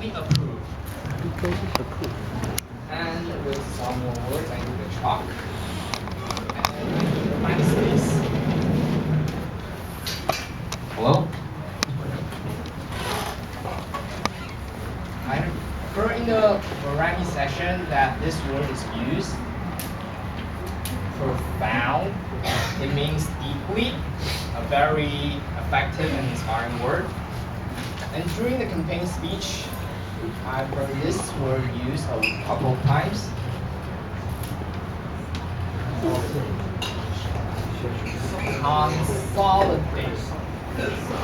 be approved. And with some more words, I need a chalk. And find space. Hello? I heard in the variety session that this word is used. Profound. It means deeply, a very effective and inspiring word. And during the campaign speech, I've heard this word used a couple of times. Consolidate,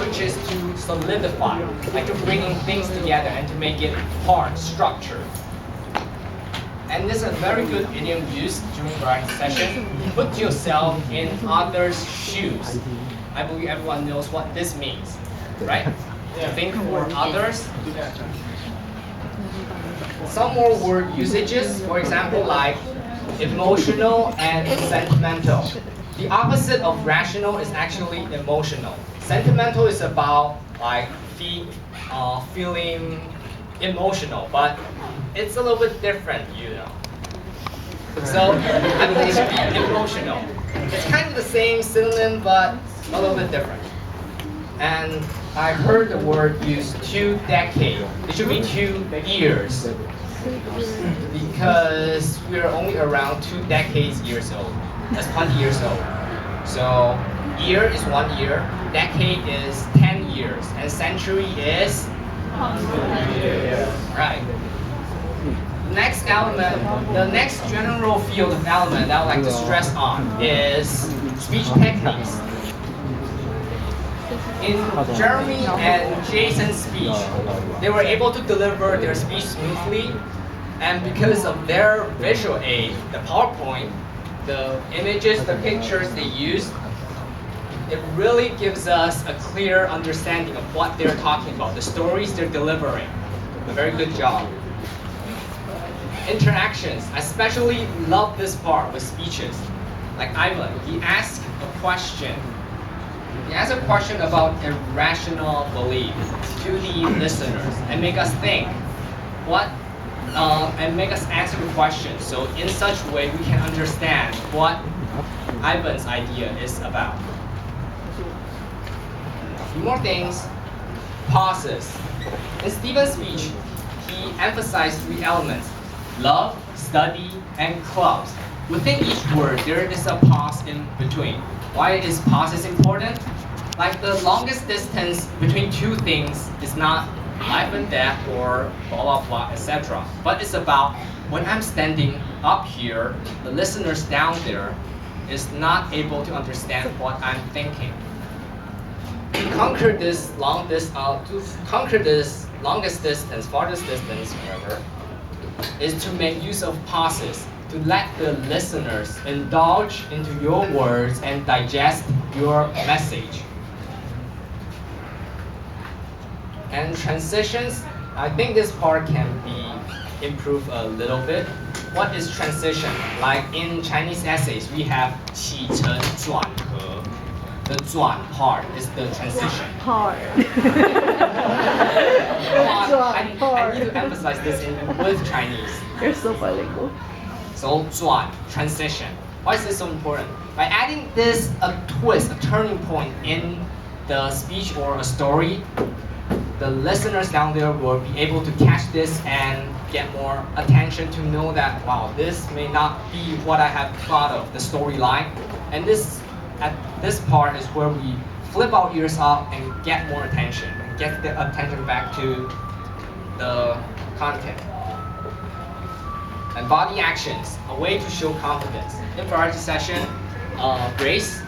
which is to solidify, like to bringing things together and to make it hard, structured. And this is a very good idiom used during variety session. Put yourself in others' shoes. I believe everyone knows what this means, right? To think for others. Some more word usages, for example, like emotional and sentimental. The opposite of rational is actually emotional. Sentimental is about like feeling emotional, but it's a little bit different, you know. So I believe it should be emotional. It's kind of the same synonym, but a little bit different. And I heard the word used 2 decades. It should be 2 years. Because we're only around 2 decades years old. That's 20 years old. So year is 1 year, decade is 10 years, and century is 100 years. Right. Next element, the next general field of element that I would like to stress on is speech techniques. In Jeremy and Jason's speech, they were able to deliver their speech smoothly, and because of their visual aid, the PowerPoint, the images, the pictures they used, it really gives us a clear understanding of what they're talking about, the stories they're delivering. A very good job. Interactions. I especially love this part with speeches. Like Ivan, he asked a question. He asked a question about irrational belief to the listeners and make us think and make us answer the question. So in such a way, we can understand what Ivan's idea is about. A few more things. Pauses. In Stephen's speech, he emphasized 3 elements: love, study, and clubs. Within each word, there is a pause in between. Why is pauses important? Like the longest distance between 2 things is not life and death or blah blah blah, etc. But it's about when I'm standing up here, the listeners down there is not able to understand what I'm thinking. To conquer this longest distance, farthest distance, whatever, is to make use of pauses, to let the listeners indulge into your words and digest your message. And transitions, I think this part can be improved a little bit. What is transition? Like in Chinese essays, we have 起承转合. The 转 part is the transition. Hard. I need to emphasize this with Chinese. You're so bilingual. So 转, transition. Why is this so important? By adding this a twist, a turning point in the speech or a story, the listeners down there will be able to catch this and get more attention to know that, wow, this may not be what I have thought of, the storyline. And at this part is where we flip our ears up and get more attention, and get the attention back to the content. And body actions, a way to show confidence. In variety session, Grace,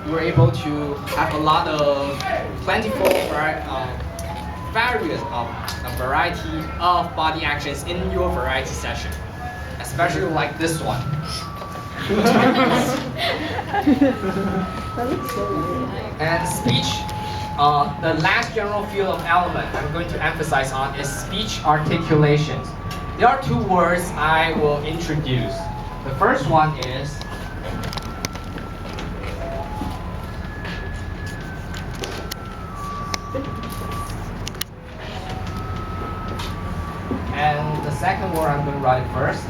you were able to have a lot of plentiful variety of body actions in your variety session, especially like this one. That looks so nice. And speech, the last general field of element I'm going to emphasize on is speech articulations. There are 2 words I will introduce. The first one is second word, I'm going to write it first.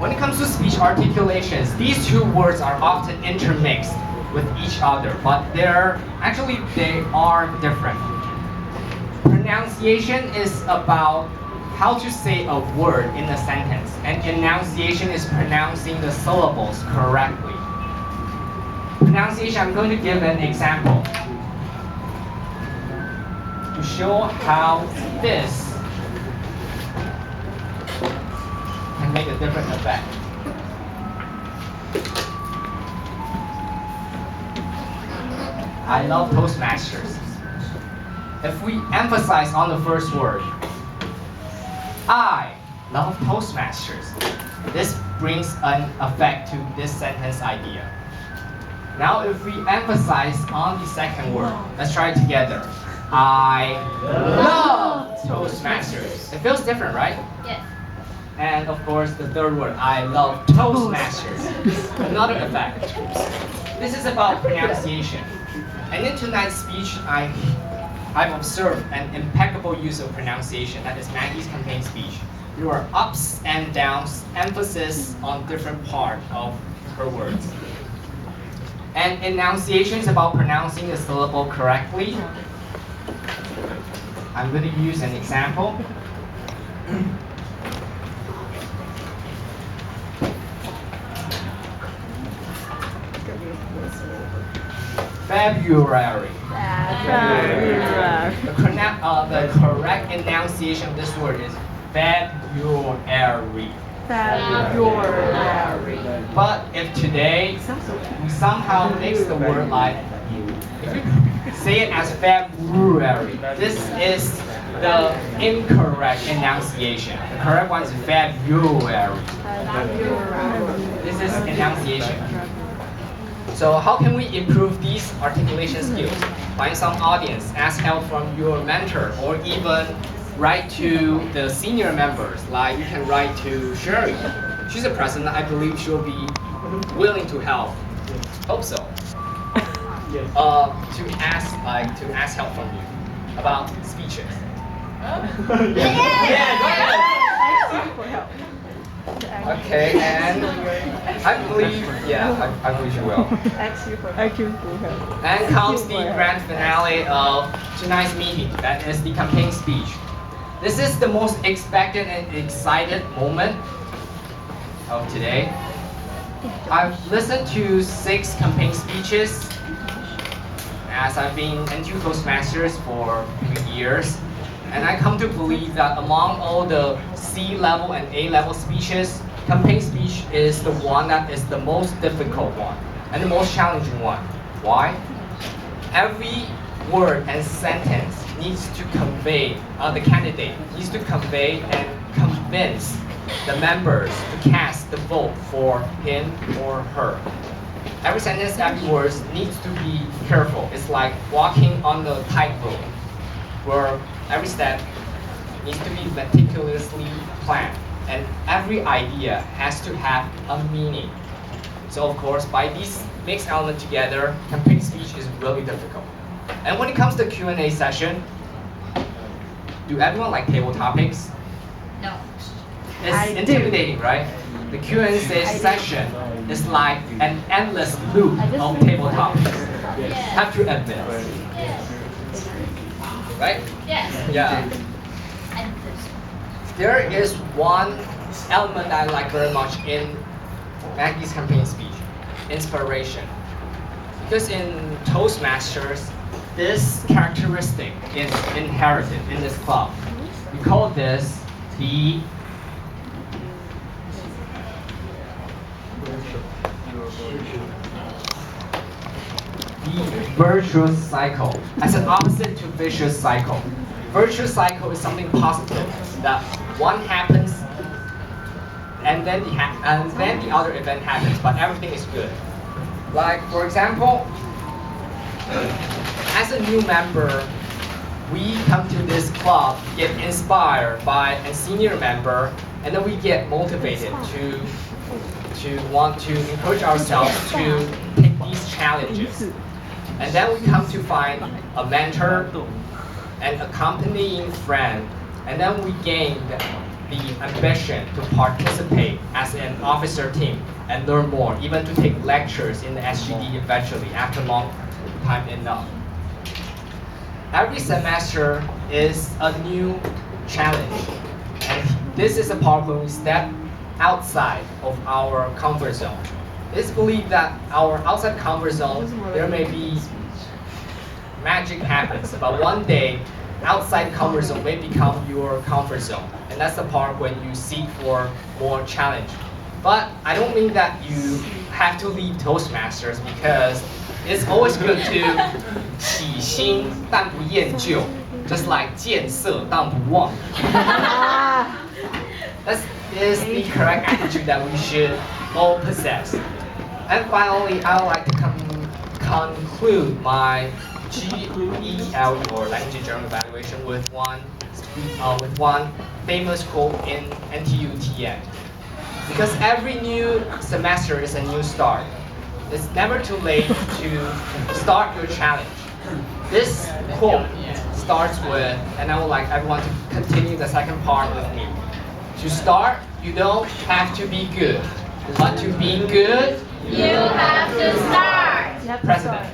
When it comes to speech articulations, these two words are often intermixed with each other, but they are different. Pronunciation is about how to say a word in a sentence, and enunciation is pronouncing the syllables correctly. Pronunciation, I'm going to give an example to show how this can make a different effect. I love Toastmasters. If we emphasize on the first word, I love Toastmasters, this brings an effect to this sentence idea. Now if we emphasize on the second word, let's try it together. I love Toastmasters. It feels different, right? Yes. And of course, the third word, I love Toastmasters. Another effect. This is about pronunciation. And in tonight's speech, I've observed an impeccable use of pronunciation. That is Maggie's campaign speech. There are ups and downs, emphasis on different part of her words. And enunciation is about pronouncing the syllable correctly. I'm going to use an example. February. The correct enunciation of this word is February. But if today we somehow mix the word like, if we say it as February, this is the incorrect enunciation. The correct one is February. This is enunciation. So how can we improve these articulation skills? Find some audience, ask help from your mentor, or even write to the senior members. Like you can write to Sherry. She's a president. I believe she'll be willing to help. Hope so. To ask help from you about speeches. Yeah, go ahead. Okay, and I believe you will. And comes the grand finale of tonight's meeting. That is the campaign speech. This is the most expected and excited moment of today. I've listened to 6 campaign speeches as I've been into Toastmasters for 3 years. And I come to believe that among all the C-level and A-level speeches, campaign speech is the one that is the most difficult one and the most challenging one. Why? Every word and sentence needs to convey, the candidate needs to convey and convince the members to cast the vote for him or her. Every sentence, every word needs to be careful. It's like walking on the tightrope, where every step needs to be meticulously planned, and every idea has to have a meaning. So of course, by these mixed elements together, campaign speech is really difficult. And when it comes to Q&A session, do everyone like table topics? No. It's intimidating, right? The Q&A session is like an endless loop of table topics. Have to admit. Yes. Right? Yes. Yeah. There is one element that I like very much in Maggie's campaign speech, inspiration. Because in Toastmasters, this characteristic is inherited in this club. We call this the virtuous cycle, as an opposite to vicious cycle. Virtuous cycle is something positive, that one happens and then the other event happens, but everything is good. Like for example, as a new member, we come to this club, get inspired by a senior member, and then we get motivated to want to encourage ourselves to take these challenges. And then we come to find a mentor, an accompanying friend, and then we gain the ambition to participate as an officer team and learn more, even to take lectures in the SGD eventually after long time enough. Every semester is a new challenge, and this is a part when we step outside of our comfort zone. It's believed that our outside comfort zone, there may be magic happens, but one day, outside comfort zone may become your comfort zone, and that's the part when you seek for more challenge. But I don't mean that you have to leave Toastmasters because it's always good to 起心但不厌旧, just like 见色但不忘. That is the correct attitude that we should all possess. And finally, I would like to conclude my GELE or language German evaluation with one famous quote in NTU-TN. Because every new semester is a new start. It's never too late to start your challenge. This quote starts with, and I would like everyone to continue the second part with me. To start, you don't have to be good, but to be good, You have to start. President.